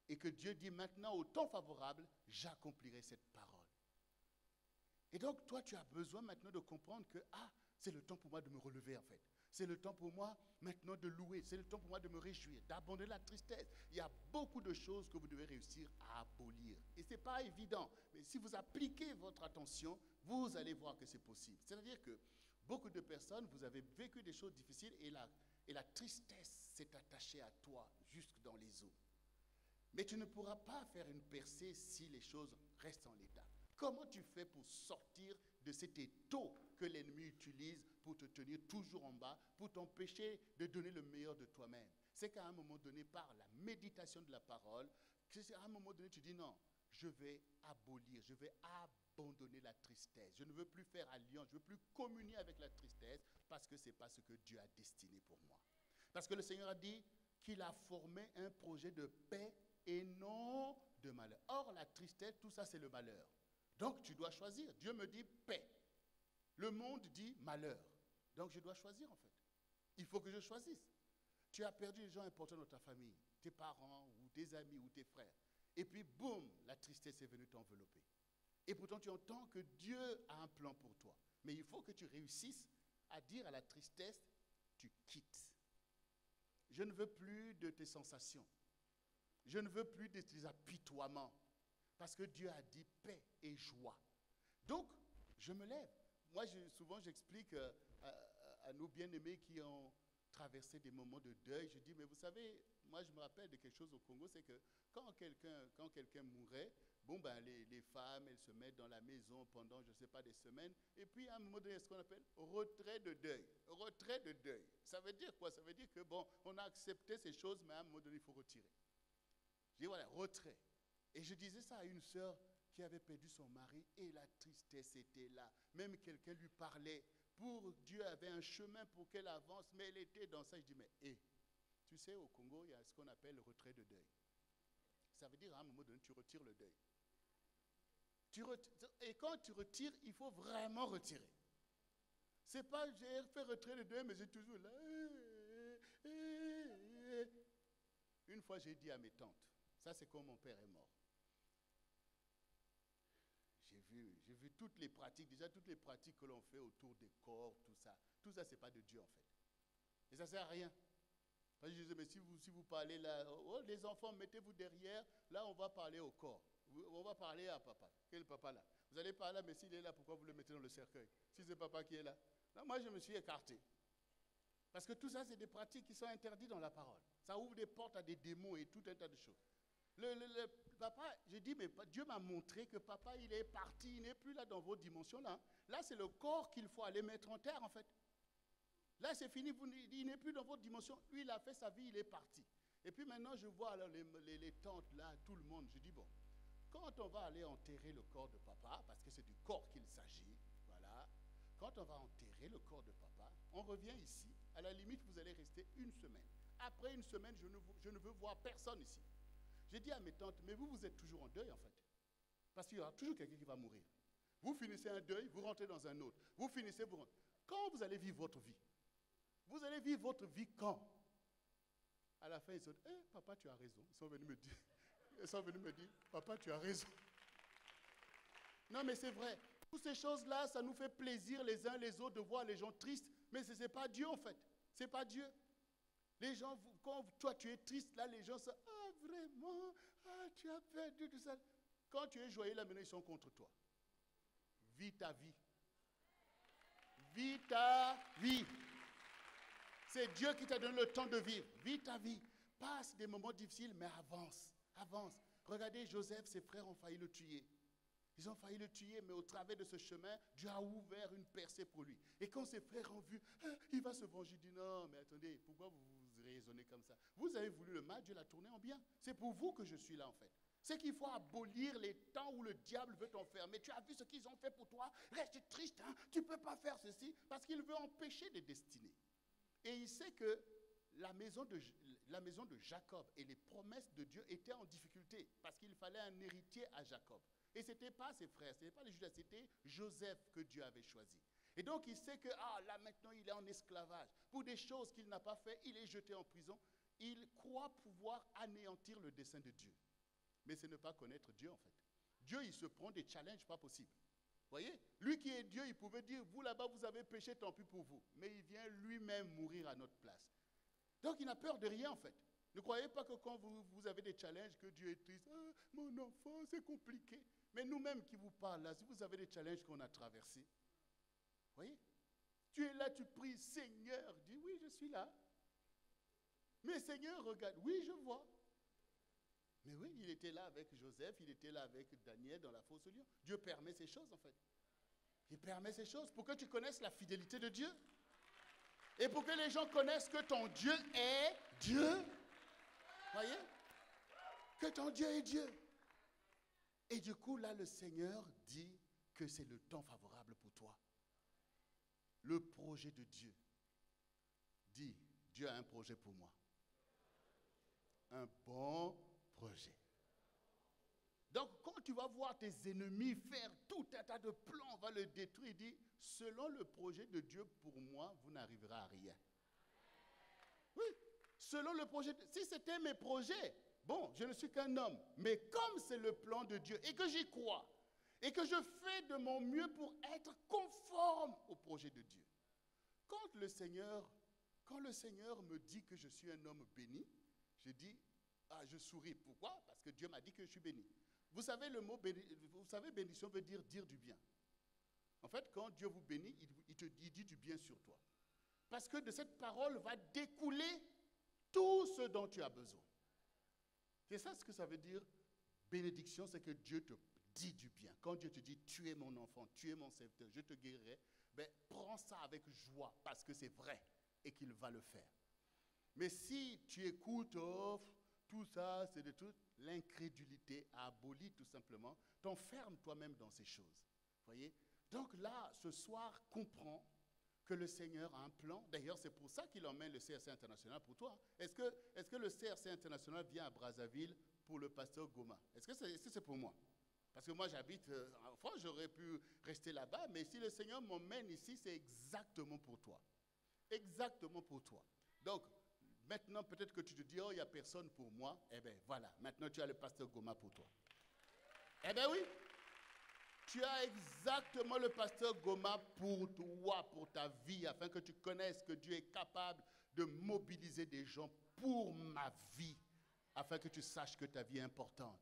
Et que Dieu dit maintenant, au temps favorable, j'accomplirai cette parole. Et donc, toi, tu as besoin maintenant de comprendre que, c'est le temps pour moi de me relever, en fait. C'est le temps pour moi maintenant de louer. C'est le temps pour moi de me réjouir, d'abandonner la tristesse. Il y a beaucoup de choses que vous devez réussir à abolir. Et ce n'est pas évident. Mais si vous appliquez votre attention, vous allez voir que c'est possible. C'est-à-dire que beaucoup de personnes, vous avez vécu des choses difficiles Et la tristesse s'est attachée à toi jusque dans les os. Mais tu ne pourras pas faire une percée si les choses restent en l'état. Comment tu fais pour sortir de cet étau que l'ennemi utilise pour te tenir toujours en bas, pour t'empêcher de donner le meilleur de toi-même? C'est qu'à un moment donné, par la méditation de la parole, à un moment donné, tu dis non, je vais abolir, je vais abandonner la tristesse. Je ne veux plus faire alliance, je ne veux plus communier avec la tristesse parce que ce n'est pas ce que Dieu a destiné pour moi. Parce que le Seigneur a dit qu'il a formé un projet de paix et non de malheur. Or, la tristesse, tout ça, c'est le malheur. Donc, tu dois choisir. Dieu me dit paix. Le monde dit malheur. Donc, je dois choisir, en fait. Il faut que je choisisse. Tu as perdu les gens importants dans ta famille, tes parents, ou tes amis, ou tes frères. Et puis, boum, la tristesse est venue t'envelopper. Et pourtant, tu entends que Dieu a un plan pour toi. Mais il faut que tu réussisses à dire à la tristesse, tu quittes. Je ne veux plus de tes sensations. Je ne veux plus de tes apitoiements. Parce que Dieu a dit paix et joie. Donc, je me lève. Moi, souvent, j'explique à nos bien-aimés qui ont traversé des moments de deuil. Je dis, mais vous savez, moi, je me rappelle de quelque chose au Congo, c'est que quand quelqu'un mourait, bon, ben, les femmes, elles se mettent dans la maison pendant, je ne sais pas, des semaines. Et puis, à un moment donné, il y a ce qu'on appelle retrait de deuil. Retrait de deuil. Ça veut dire quoi? Ça veut dire que, bon, on a accepté ces choses, mais à un moment donné, il faut retirer. Je dis, voilà, retrait. Et je disais ça à une sœur qui avait perdu son mari et la tristesse était là. Même quelqu'un lui parlait. Pour Dieu avait un chemin pour qu'elle avance, mais elle était dans ça. Je dis, mais tu sais, au Congo, il y a ce qu'on appelle le retrait de deuil. Ça veut dire à un moment donné, tu retires le deuil. Et quand tu retires, il faut vraiment retirer. C'est pas, j'ai fait retrait de deuil, mais j'ai toujours là. Une fois, j'ai dit à mes tantes, ça c'est quand mon père est mort. J'ai vu toutes les pratiques, déjà toutes les pratiques que l'on fait autour des corps, tout ça. Tout ça, ce n'est pas de Dieu en fait. Et ça ne sert à rien. Parce que je disais, mais si vous parlez là, oh, les enfants, mettez-vous derrière, là on va parler au corps. On va parler à papa. Quel papa là? Vous allez parler là, mais s'il est là, pourquoi vous le mettez dans le cercueil? Si c'est papa qui est là. Non, moi je me suis écarté. Parce que tout ça, c'est des pratiques qui sont interdites dans la parole. Ça ouvre des portes à des démons et tout un tas de choses. Le papa, j'ai dit, mais Dieu m'a montré que papa, il est parti, il n'est plus là dans vos dimensions là. Là, c'est le corps qu'il faut aller mettre en terre en fait. Là, c'est fini, il n'est plus dans votre dimension. Lui, il a fait sa vie, il est parti. Et puis maintenant, je vois alors les tantes là, tout le monde. Je dis, bon, quand on va aller enterrer le corps de papa, parce que c'est du corps qu'il s'agit, voilà, quand on va enterrer le corps de papa, on revient ici. À la limite, vous allez rester une semaine. Après une semaine, je ne veux voir personne ici. J'ai dit à mes tantes, mais vous êtes toujours en deuil en fait. Parce qu'il y aura toujours quelqu'un qui va mourir. Vous finissez un deuil, vous rentrez dans un autre. Vous finissez, vous rentrez. Quand vous allez vivre votre vie? Vous allez vivre votre vie quand? À la fin, ils sont dit, papa, tu as raison. Ils sont venus me dire, papa, tu as raison. Non, mais c'est vrai. Toutes ces choses-là, ça nous fait plaisir les uns les autres de voir les gens tristes. Mais ce n'est pas Dieu en fait. Ce n'est pas Dieu. Les gens, quand toi tu es triste, là les gens sont, ah vraiment, ah tu as perdu tout ça. Quand tu es joyeux, là maintenant ils sont contre toi. Vis ta vie. Vis ta vie. C'est Dieu qui t'a donné le temps de vivre. Vis ta vie. Passe des moments difficiles, mais avance. Avance. Regardez Joseph, ses frères ont failli le tuer. Ils ont failli le tuer, mais au travers de ce chemin, Dieu a ouvert une percée pour lui. Et quand ses frères ont vu, il va se venger, il dit non, mais attendez, pourquoi vous raisonnez comme ça? Vous avez voulu le mal, Dieu l'a tourné en bien. C'est pour vous que je suis là en fait. C'est qu'il faut abolir les temps où le diable veut t'enfermer. Tu as vu ce qu'ils ont fait pour toi? Reste triste, hein? Tu ne peux pas faire ceci parce qu'il veut empêcher des destinées. Et il sait que la maison de Jacob et les promesses de Dieu étaient en difficulté parce qu'il fallait un héritier à Jacob. Et ce n'était pas ses frères, ce n'était pas les Judas, c'était Joseph que Dieu avait choisi. Et donc il sait que là maintenant il est en esclavage. Pour des choses qu'il n'a pas fait, il est jeté en prison. Il croit pouvoir anéantir le dessein de Dieu. Mais ce n'est pas connaître Dieu en fait. Dieu, il se prend des challenges pas possibles. Vous voyez? Lui qui est Dieu, il pouvait dire, vous là-bas, vous avez péché, tant pis pour vous. Mais il vient lui-même mourir à notre place. Donc il n'a peur de rien en fait. Ne croyez pas que quand vous avez des challenges, que Dieu est triste. Ah, mon enfant, c'est compliqué. Mais nous-mêmes qui vous parlons là, si vous avez des challenges qu'on a traversés, vous voyez? Tu es là, tu pries, Seigneur, dis oui, je suis là. Mais Seigneur, regarde. Oui, je vois. Mais oui, il était là avec Joseph, il était là avec Daniel dans la fosse au lion. Dieu permet ces choses en fait. Il permet ces choses pour que tu connaisses la fidélité de Dieu. Et pour que les gens connaissent que ton Dieu est Dieu. Voyez? Que ton Dieu est Dieu. Et du coup, là, le Seigneur dit que c'est le temps favorable pour toi. Le projet de Dieu. Dis, Dieu a un projet pour moi. Un bon projet. Donc, quand tu vas voir tes ennemis faire tout un tas de plans, on va le détruire, dit, selon le projet de Dieu pour moi, vous n'arriverez à rien. Oui, selon le projet. Si c'était mes projets, bon, je ne suis qu'un homme. Mais comme c'est le plan de Dieu et que j'y crois, et que je fais de mon mieux pour être conforme au projet de Dieu. Quand le Seigneur me dit que je suis un homme béni, je dis, ah, je souris. Pourquoi? Parce que Dieu m'a dit que je suis béni. Vous savez, le mot bénédiction veut dire du bien. En fait, quand Dieu vous bénit, il dit du bien sur toi. Parce que de cette parole va découler tout ce dont tu as besoin. C'est ça ce que ça veut dire. Bénédiction, c'est que Dieu te dit du bien. Quand Dieu te dit, tu es mon enfant, tu es mon serviteur, je te guérirai, ben, prends ça avec joie parce que c'est vrai et qu'il va le faire. Mais si tu écoutes, oh, tout ça, c'est de tout, l'incrédulité abolit tout simplement, t'enferme toi-même dans ces choses. Voyez? Donc là, ce soir, comprends que le Seigneur a un plan. D'ailleurs, c'est pour ça qu'il emmène le CRC International pour toi. Est-ce que le CRC International vient à Brazzaville pour le pasteur Goma? Est-ce que c'est pour moi? Parce que moi, j'habite en France, j'aurais pu rester là-bas, mais si le Seigneur m'emmène ici, c'est exactement pour toi. Exactement pour toi. Donc, maintenant, peut-être que tu te dis, oh, il n'y a personne pour moi. Eh bien, voilà, maintenant tu as le pasteur Goma pour toi. Eh bien oui, tu as exactement le pasteur Goma pour toi, pour ta vie, afin que tu connaisses que Dieu est capable de mobiliser des gens pour ma vie, afin que tu saches que ta vie est importante.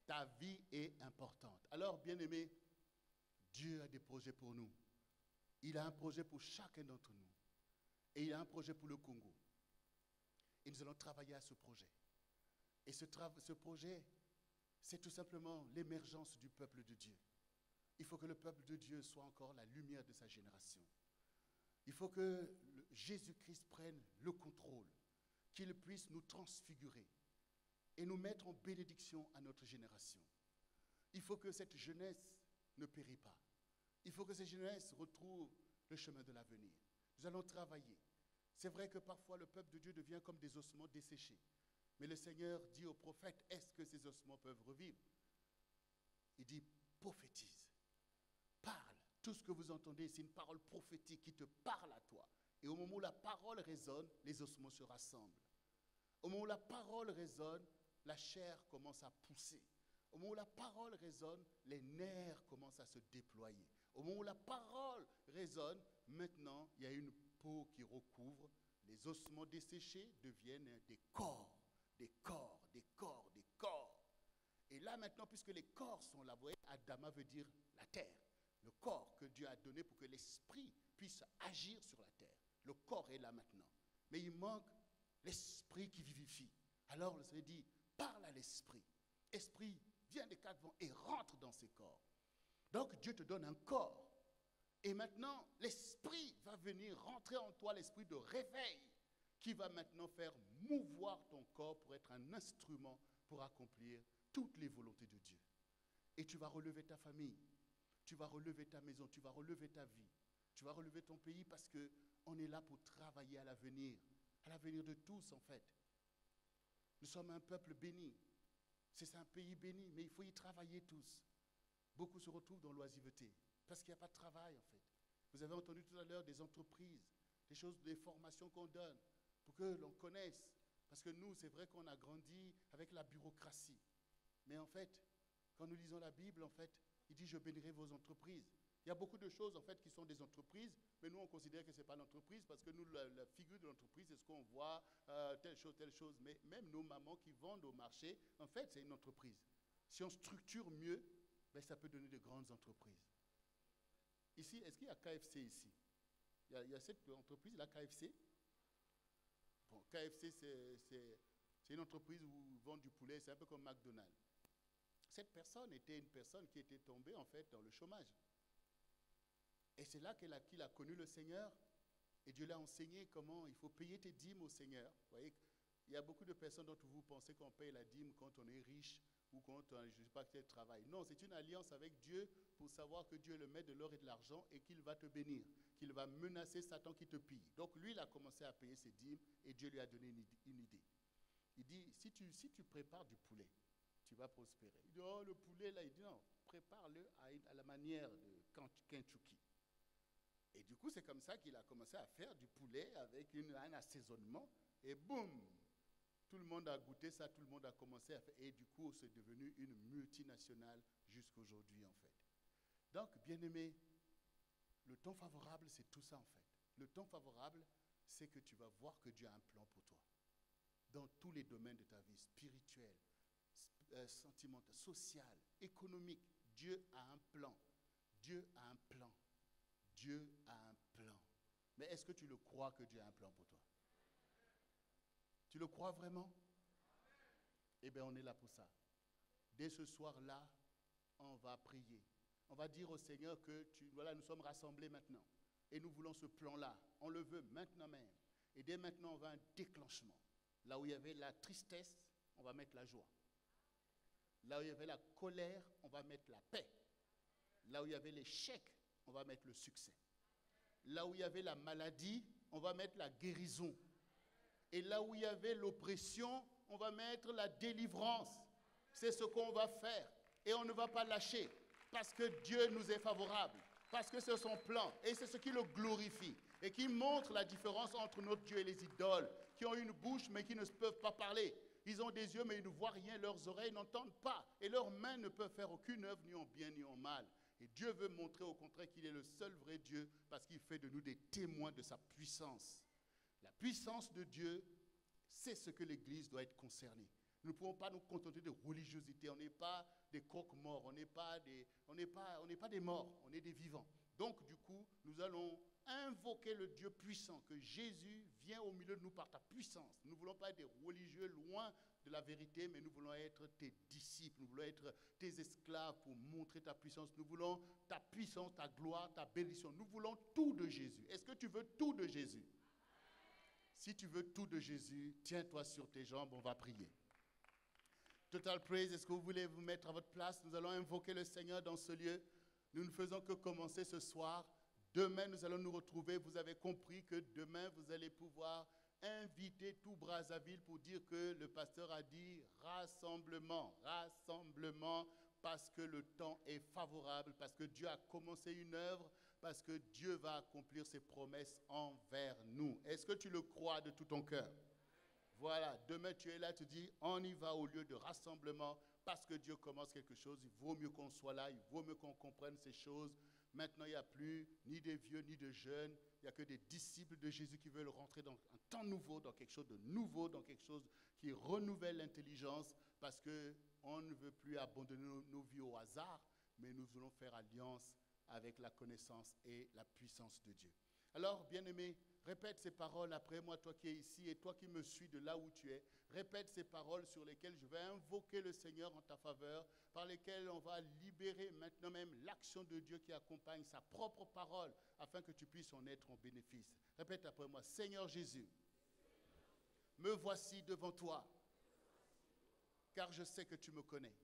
Ta vie est importante. Alors, bien-aimé, Dieu a des projets pour nous. Il a un projet pour chacun d'entre nous. Et il a un projet pour le Congo. Et nous allons travailler à ce projet. Et ce projet, c'est tout simplement l'émergence du peuple de Dieu. Il faut que le peuple de Dieu soit encore la lumière de sa génération. Il faut que Jésus-Christ prenne le contrôle, qu'il puisse nous transfigurer et nous mettre en bénédiction à notre génération. Il faut que cette jeunesse ne périt pas. Il faut que cette jeunesse retrouve le chemin de l'avenir. Nous allons travailler. C'est vrai que parfois le peuple de Dieu devient comme des ossements desséchés. Mais le Seigneur dit au prophète, est-ce que ces ossements peuvent revivre? Il dit, prophétise, parle. Tout ce que vous entendez, c'est une parole prophétique qui te parle à toi. Et au moment où la parole résonne, les ossements se rassemblent. Au moment où la parole résonne, la chair commence à pousser. Au moment où la parole résonne, les nerfs commencent à se déployer. Au moment où la parole résonne, maintenant, il y a une peau qui recouvre. Les ossements desséchés deviennent des corps, des corps, des corps, des corps. Et là, maintenant, puisque les corps sont là, vous voyez, Adama veut dire la terre. Le corps que Dieu a donné pour que l'esprit puisse agir sur la terre. Le corps est là maintenant. Mais il manque l'esprit qui vivifie. Alors le Seigneur dit, parle à l'esprit. Esprit, viens des quatre vents et rentre dans ces corps. Donc Dieu te donne un corps. Et maintenant, l'esprit va venir rentrer en toi, l'esprit de réveil, qui va maintenant faire mouvoir ton corps pour être un instrument pour accomplir toutes les volontés de Dieu. Et tu vas relever ta famille, tu vas relever ta maison, tu vas relever ta vie, tu vas relever ton pays parce qu'on est là pour travailler à l'avenir de tous en fait. Nous sommes un peuple béni. C'est un pays béni, mais il faut y travailler tous. Beaucoup se retrouvent dans l'oisiveté parce qu'il n'y a pas de travail en fait. Vous avez entendu tout à l'heure des entreprises, des formations qu'on donne pour que l'on connaisse. Parce que nous, c'est vrai qu'on a grandi avec la bureaucratie. Mais en fait, quand nous lisons la Bible, en fait, il dit « Je bénirai vos entreprises ». Il y a beaucoup de choses, en fait, qui sont des entreprises, mais nous, on considère que ce n'est pas l'entreprise parce que nous, la figure de l'entreprise, c'est ce qu'on voit, telle chose. Mais même nos mamans qui vendent au marché, en fait, c'est une entreprise. Si on structure mieux, ben, ça peut donner de grandes entreprises. Ici, est-ce qu'il y a KFC ici? Il y a cette entreprise, la KFC. Bon, KFC, c'est une entreprise où ils vendent du poulet, c'est un peu comme McDonald's. Cette personne était une personne qui était tombée en fait dans le chômage. Et c'est là qu'il a connu le Seigneur. Et Dieu l'a enseigné comment il faut payer tes dîmes au Seigneur. Vous voyez, il y a beaucoup de personnes dont vous pensez qu'on paye la dîme quand on est riche ou quand on, je ne sais pas, quel travail. Non, c'est une alliance avec Dieu pour savoir que Dieu est le maître de l'or et de l'argent et qu'il va te bénir, qu'il va menacer Satan qui te pille. Donc lui, il a commencé à payer ses dîmes et Dieu lui a donné une idée. Il dit, si tu prépares du poulet, tu vas prospérer. Il dit, oh, le poulet, là, il dit, non, prépare-le à la manière de Kentucky. Et du coup, c'est comme ça qu'il a commencé à faire du poulet avec un assaisonnement. Et boum, tout le monde a goûté ça, tout le monde a commencé à faire. Et du coup, c'est devenu une multinationale jusqu'aujourd'hui, en fait. Donc, bien-aimé, le temps favorable, c'est tout ça, en fait. Le temps favorable, c'est que tu vas voir que Dieu a un plan pour toi. Dans tous les domaines de ta vie, spirituelle, sentimentale, sociale, économique, Dieu a un plan. Dieu a un plan. Dieu a un plan. Mais est-ce que tu le crois que Dieu a un plan pour toi? Tu le crois vraiment? Eh bien, on est là pour ça. Dès ce soir-là, on va prier. On va dire au Seigneur que voilà, nous sommes rassemblés maintenant. Et nous voulons ce plan-là. On le veut maintenant même. Et dès maintenant, on va un déclenchement. Là où il y avait la tristesse, on va mettre la joie. Là où il y avait la colère, on va mettre la paix. Là où il y avait l'échec, on va mettre le succès. Là où il y avait la maladie, on va mettre la guérison. Et là où il y avait l'oppression, on va mettre la délivrance. C'est ce qu'on va faire. Et on ne va pas lâcher. Parce que Dieu nous est favorable. Parce que c'est son plan. Et c'est ce qui le glorifie. Et qui montre la différence entre notre Dieu et les idoles. Qui ont une bouche mais qui ne peuvent pas parler. Ils ont des yeux mais ils ne voient rien. Leurs oreilles n'entendent pas. Et leurs mains ne peuvent faire aucune œuvre ni en bien ni en mal. Et Dieu veut montrer au contraire qu'il est le seul vrai Dieu parce qu'il fait de nous des témoins de sa puissance. La puissance de Dieu, c'est ce que l'Église doit être concernée. Nous ne pouvons pas nous contenter de religiosité. On n'est pas des croque-morts, on n'est pas des morts, on est des vivants. Donc du coup, nous allons invoquer le Dieu puissant, que Jésus vient au milieu de nous par ta puissance. Nous ne voulons pas être des religieux loin de la vérité, mais nous voulons être tes disciples, nous voulons être tes esclaves pour montrer ta puissance. Nous voulons ta puissance, ta gloire, ta bénédiction. Nous voulons tout de Jésus. Est-ce que tu veux tout de Jésus? Si tu veux tout de Jésus, tiens-toi sur tes jambes, on va prier. Total Praise, est-ce que vous voulez vous mettre à votre place? Nous allons invoquer le Seigneur dans ce lieu. Nous ne faisons que commencer ce soir. Demain, nous allons nous retrouver. Vous avez compris que demain, vous allez pouvoir inviter tout Brazzaville pour dire que le pasteur a dit rassemblement, rassemblement, parce que le temps est favorable, parce que Dieu a commencé une œuvre, parce que Dieu va accomplir ses promesses envers nous. Est-ce que tu le crois de tout ton cœur? Voilà, demain tu es là, tu dis, on y va au lieu de rassemblement, parce que Dieu commence quelque chose. Il vaut mieux qu'on soit là, il vaut mieux qu'on comprenne ces choses. Maintenant, il n'y a plus ni des vieux, ni de jeunes. Il n'y a que des disciples de Jésus qui veulent rentrer dans un temps nouveau, dans quelque chose de nouveau, dans quelque chose qui renouvelle l'intelligence, parce qu'on ne veut plus abandonner nos vies au hasard, mais nous voulons faire alliance avec la connaissance et la puissance de Dieu. Alors, bien-aimé, répète ces paroles après moi, toi qui es ici et toi qui me suis de là où tu es. Répète ces paroles sur lesquelles je vais invoquer le Seigneur en ta faveur, par lesquelles on va libérer maintenant même l'action de Dieu qui accompagne sa propre parole, afin que tu puisses en être en bénéfice. Répète après moi, Seigneur Jésus, me voici devant toi, car je sais que tu me connais,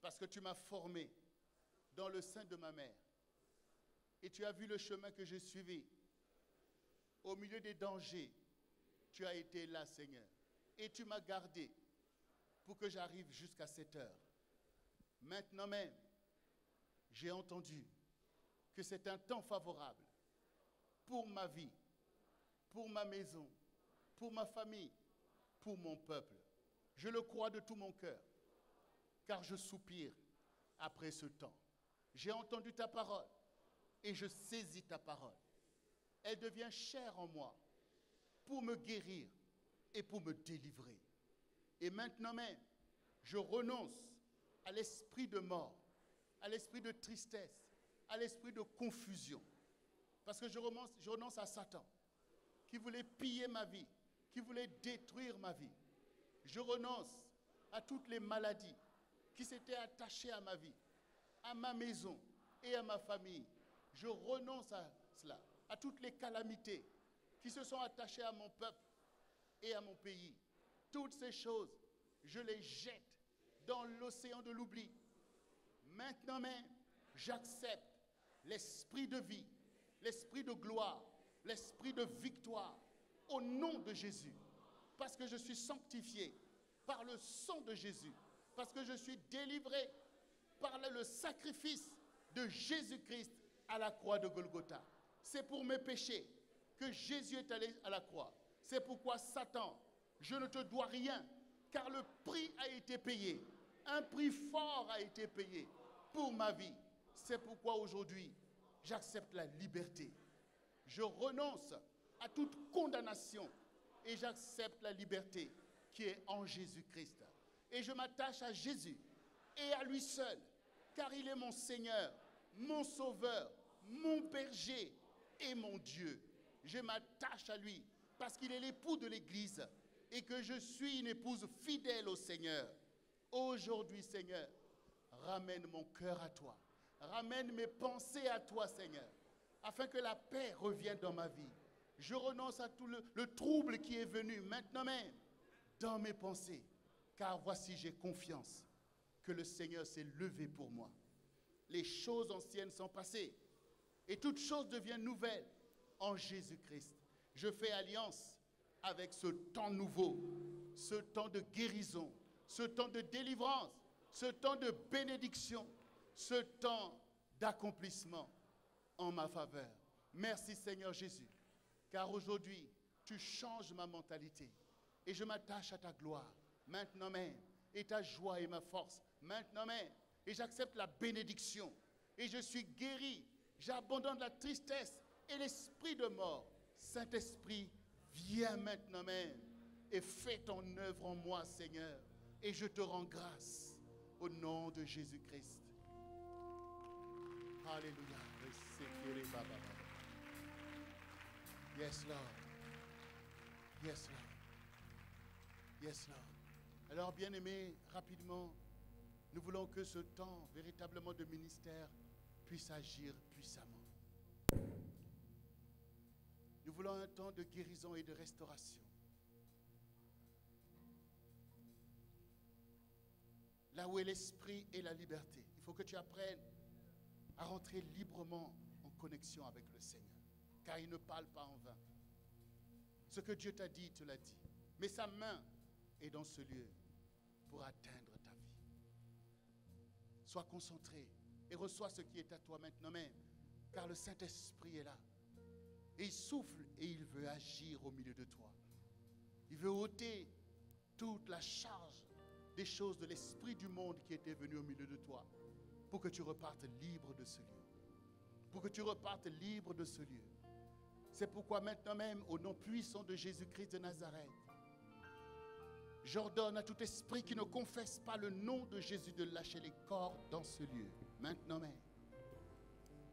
parce que tu m'as formé dans le sein de ma mère, et tu as vu le chemin que j'ai suivi. Au milieu des dangers, tu as été là, Seigneur. Et tu m'as gardé pour que j'arrive jusqu'à cette heure. Maintenant même, j'ai entendu que c'est un temps favorable pour ma vie, pour ma maison, pour ma famille, pour mon peuple. Je le crois de tout mon cœur, car je soupire après ce temps. J'ai entendu ta parole et je saisis ta parole. Elle devient chair en moi pour me guérir et pour me délivrer. Et maintenant même, je renonce à l'esprit de mort, à l'esprit de tristesse, à l'esprit de confusion. Parce que je renonce à Satan, qui voulait piller ma vie, qui voulait détruire ma vie. Je renonce à toutes les maladies qui s'étaient attachées à ma vie, à ma maison et à ma famille. Je renonce à cela, à toutes les calamités qui se sont attachées à mon peuple et à mon pays. Toutes ces choses, je les jette dans l'océan de l'oubli. Maintenant même, j'accepte l'esprit de vie, l'esprit de gloire, l'esprit de victoire, au nom de Jésus. Parce que je suis sanctifié par le sang de Jésus. Parce que je suis délivré par le sacrifice de Jésus-Christ à la croix de Golgotha. C'est pour mes péchés que Jésus est allé à la croix. C'est pourquoi Satan, je ne te dois rien, car le prix a été payé. Un prix fort a été payé pour ma vie. C'est pourquoi aujourd'hui, j'accepte la liberté. Je renonce à toute condamnation et j'accepte la liberté qui est en Jésus-Christ. Et je m'attache à Jésus et à lui seul, car il est mon Seigneur, mon Sauveur, mon berger et mon Dieu. Je m'attache à lui parce qu'il est l'époux de l'Église et que je suis une épouse fidèle au Seigneur. Aujourd'hui, Seigneur, ramène mon cœur à toi. Ramène mes pensées à toi, Seigneur, afin que la paix revienne dans ma vie. Je renonce à tout le trouble qui est venu maintenant même dans mes pensées, car voici, j'ai confiance que le Seigneur s'est levé pour moi. Les choses anciennes sont passées et toutes choses deviennent nouvelles en Jésus-Christ. Je fais alliance avec ce temps nouveau, ce temps de guérison, ce temps de délivrance, ce temps de bénédiction, ce temps d'accomplissement en ma faveur. Merci Seigneur Jésus, car aujourd'hui, tu changes ma mentalité et je m'attache à ta gloire maintenant même, et ta joie et ma force maintenant même, et j'accepte la bénédiction et je suis guéri. J'abandonne la tristesse et l'esprit de mort. Saint-Esprit, viens maintenant même et fais ton œuvre en moi, Seigneur, et je te rends grâce au nom de Jésus-Christ. Alléluia. Yes, Lord. Yes, Lord. Yes, Lord. Alors, bien-aimés, rapidement, nous voulons que ce temps véritablement de ministère puisse agir puissamment. Nous voulons un temps de guérison et de restauration. Là où est l'esprit et la liberté, il faut que tu apprennes à rentrer librement en connexion avec le Seigneur, car il ne parle pas en vain. Ce que Dieu t'a dit, il te l'a dit. Mais sa main est dans ce lieu pour atteindre ta vie. Sois concentré et reçois ce qui est à toi maintenant même, car le Saint-Esprit est là. Et il souffle et il veut agir au milieu de toi. Il veut ôter toute la charge des choses de l'esprit du monde qui était venu au milieu de toi, pour que tu repartes libre de ce lieu. Pour que tu repartes libre de ce lieu. C'est pourquoi maintenant même, au nom puissant de Jésus-Christ de Nazareth, j'ordonne à tout esprit qui ne confesse pas le nom de Jésus de lâcher les corps dans ce lieu. Maintenant même.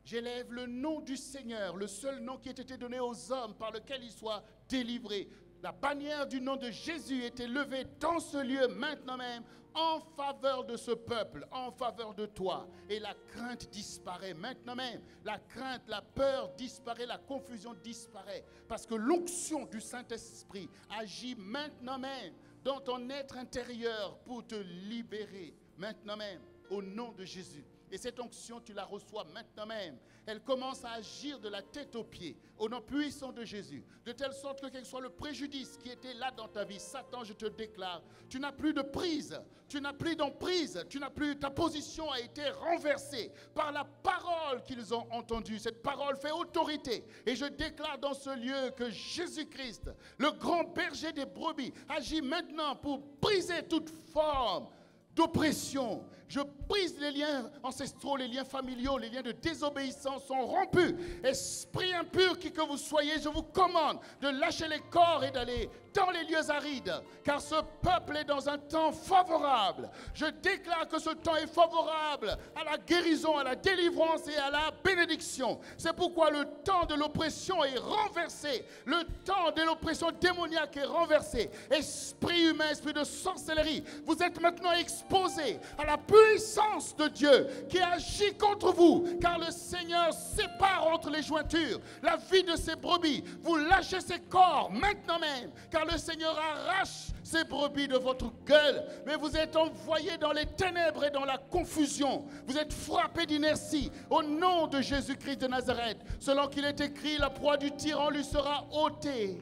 J'élève le nom du Seigneur, le seul nom qui ait été donné aux hommes par lequel ils soient délivrés. La bannière du nom de Jésus était levée dans ce lieu maintenant même en faveur de ce peuple, en faveur de toi. Et la crainte disparaît maintenant même. La crainte, la peur disparaît, la confusion disparaît. Parce que l'onction du Saint-Esprit agit maintenant même dans ton être intérieur pour te libérer maintenant même au nom de Jésus. Et cette onction, tu la reçois maintenant même. Elle commence à agir de la tête aux pieds, au nom puissant de Jésus. De telle sorte que quel que soit le préjudice qui était là dans ta vie, Satan, je te déclare, tu n'as plus de prise, tu n'as plus d'emprise, tu n'as plus, ta position a été renversée par la parole qu'ils ont entendue. Cette parole fait autorité. Et je déclare dans ce lieu que Jésus-Christ, le grand berger des brebis, agit maintenant pour briser toute forme d'oppression. Je brise les liens ancestraux, les liens familiaux, les liens de désobéissance sont rompus. Esprit impur qui que vous soyez, je vous commande de lâcher les corps et d'aller dans les lieux arides, car ce peuple est dans un temps favorable. Je déclare que ce temps est favorable à la guérison, à la délivrance et à la bénédiction. C'est pourquoi le temps de l'oppression est renversé. Le temps de l'oppression démoniaque est renversé. Esprit humain, esprit de sorcellerie, vous êtes maintenant exposés à la puissance de Dieu qui agit contre vous, car le Seigneur sépare entre les jointures la vie de ses brebis. Vous lâchez ces corps maintenant même, car le Seigneur arrache ces brebis de votre gueule, mais vous êtes envoyés dans les ténèbres et dans la confusion. Vous êtes frappés d'inertie au nom de Jésus-Christ de Nazareth. Selon qu'il est écrit, la proie du tyran lui sera ôtée.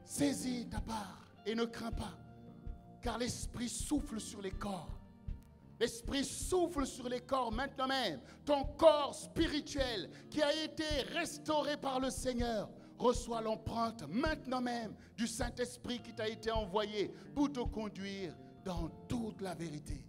Saisis ta part et ne crains pas, car l'Esprit souffle sur les corps. L'Esprit souffle sur les corps maintenant même. Ton corps spirituel qui a été restauré par le Seigneur reçoit l'empreinte maintenant même du Saint-Esprit qui t'a été envoyé pour te conduire dans toute la vérité.